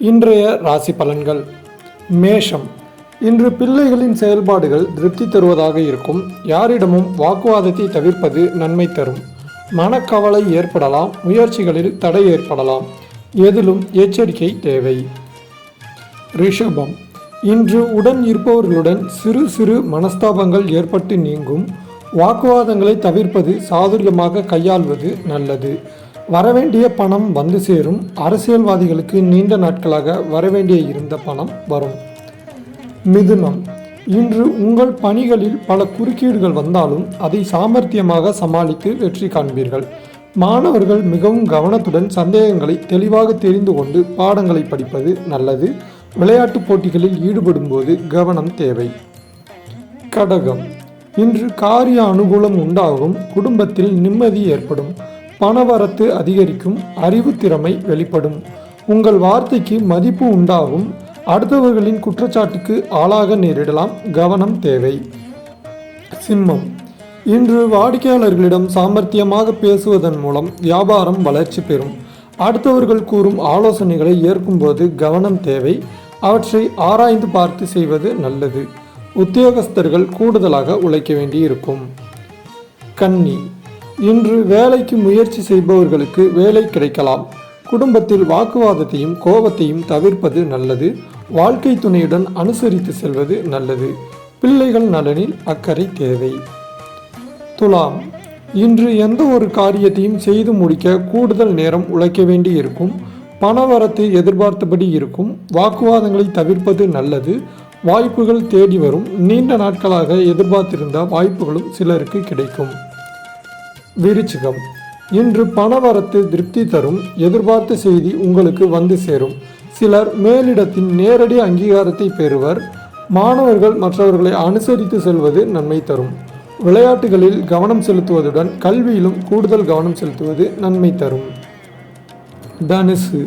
இன்றைய ராசி பலன்கள். மேஷம். இன்று பிள்ளைகளின் செயல்பாடுகள் திருப்தி தருவதாக இருக்கும். யாரிடமும் வாக்குவாதத்தை தவிர்ப்பது நன்மை தரும். மனக்கவலை ஏற்படலாம், முயற்சிகளில் தடை ஏற்படலாம். எதிலும் எச்சரிக்கை தேவை. ரிஷபம். இன்று உடன் இருப்பவர்களுடன் சிறு சிறு மனஸ்தாபங்கள் ஏற்பட்டு நீங்கும். வாக்குவாதங்களை தவிர்ப்பது, சாதுரியமாக கையாள்வது நல்லது. வரவேண்டிய பணம் வந்து சேரும். அரசியல்வாதிகளுக்கு நீண்ட நாட்களாக வரவேண்டிய இருந்த பணம் வரும். மிதுனம். இன்று உங்கள் பணிகளில் பல குறுக்கீடுகள் வந்தாலும் அதை சாமர்த்தியமாக சமாளித்து வெற்றி காண்பீர்கள். மாணவர்கள் மிகவும் கவனத்துடன் சந்தேகங்களை தெளிவாக தெரிந்து கொண்டு பாடங்களை படிப்பது நல்லது. விளையாட்டுப் போட்டிகளில் ஈடுபடும் போது கவனம் தேவை. கடகம். இன்று காரிய அனுகூலம் உண்டாகும். குடும்பத்தில் நிம்மதி ஏற்படும். பணவரத்து அதிகரிக்கும். அறிவு திறமை வெளிப்படும். உங்கள் வார்த்தைக்கு மதிப்பு உண்டாகும். அடுத்தவர்களின் குற்றச்சாட்டுக்கு ஆளாக நேரிடலாம். கவனம் தேவை. சிம்மம். இன்று வாடிக்கையாளர்களிடம் சாமர்த்தியமாக பேசுவதன் மூலம் வியாபாரம் வளர்ச்சி பெறும். அடுத்தவர்கள் கூறும் ஆலோசனைகளை ஏற்கும்போது கவனம் தேவை. அவற்றை ஆராய்ந்து பார்த்து செய்வது நல்லது. உத்தியோகஸ்தர்கள் கூடுதலாக உழைக்க வேண்டியிருக்கும். கன்னி. இன்று வேலைக்கு முயற்சி செய்பவர்களுக்கு வேலை கிடைக்கலாம். குடும்பத்தில் வாக்குவாதத்தையும் கோபத்தையும் தவிர்ப்பது நல்லது. வாழ்க்கை துணையுடன் அனுசரித்து செல்வது நல்லது. பிள்ளைகள் நலனில் அக்கறை தேவை. துலாம். இன்று எந்த ஒரு காரியத்தையும் செய்து முடிக்க கூடுதல் நேரம் உழைக்க வேண்டி இருக்கும். பணவரத்து எதிர்பார்த்தபடி இருக்கும். வாக்குவாதங்களை தவிர்ப்பது நல்லது. வாய்ப்புகள் தேடி வரும். நீண்ட நாட்களாக எதிர்பார்த்திருந்த வாய்ப்புகளும் சிலருக்கு கிடைக்கும். விருச்சிகம். இன்று பணவரத்து திருப்தி தரும். எதிர்பார்த்த செய்தி உங்களுக்கு வந்து சேரும். சிலர் மேலிடத்தின் நேரடி அங்கீகாரத்தை பெறுவர். மாணவர்கள் மற்றவர்களை அனுசரித்து செல்வது நன்மை தரும். விளையாட்டுகளில் கவனம் செலுத்துவதுடன் கல்வியிலும் கூடுதல் கவனம் செலுத்துவது நன்மை தரும். தனுசு.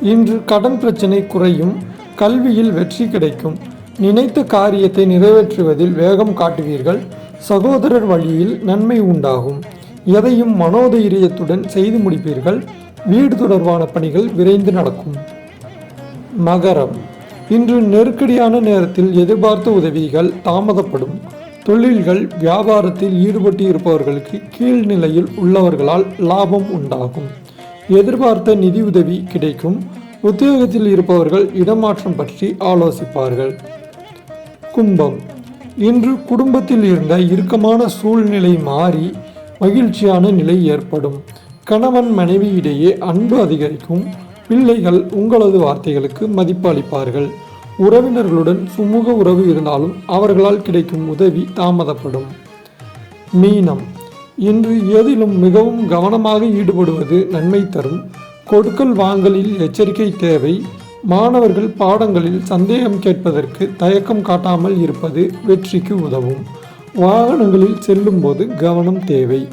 இன்று கடன் பிரச்சனை குறையும். கல்வியில் வெற்றி கிடைக்கும். நினைத்த காரியத்தை நிறைவேற்றுவதில் வேகம் காட்டுவீர்கள். சகோதரர் வழியில் நன்மை உண்டாகும். எதையும் மனோதைரியத்துடன் செய்து முடிப்பீர்கள். வீடு தொடர்பான பணிகள் விரைந்து நடக்கும். மகரம். இன்று நெருக்கடியான நேரத்தில் எதிர்பார்த்த உதவிகள் தாமதப்படும். தொழில்கள் வியாபாரத்தில் ஈடுபட்டு இருப்பவர்களுக்கு கீழ்நிலையில் உள்ளவர்களால் லாபம் உண்டாகும். எதிர்பார்த்த நிதி உதவி கிடைக்கும். உத்தியோகத்தில் இருப்பவர்கள் இடமாற்றம் பற்றி ஆலோசிப்பார்கள். கும்பம். இன்று குடும்பத்தில் இருந்த இறுக்கமான சூழ்நிலை மாறி மகிழ்ச்சியான நிலை ஏற்படும். கணவன் மனைவி இடையே அன்பு அதிகரிக்கும். பிள்ளைகள் உங்களது வார்த்தைகளுக்கு மதிப்பு அளிப்பார்கள். உறவினர்களுடன் சுமூக உறவு இருந்தாலும் அவர்களால் கிடைக்கும் உதவி தாமதப்படும். மீனம். இன்று எதிலும் மிகவும் கவனமாக ஈடுபடுவது நன்மை தரும். கொடுக்கல் வாங்கலில் எச்சரிக்கை தேவை. மாணவர்கள் பாடங்களில் சந்தேகம் கேட்பதற்கு தயக்கம் காட்டாமல் இருப்பது வெற்றிக்கு உதவும். வாகனங்களில் செல்லும்போது கவனம் தேவை.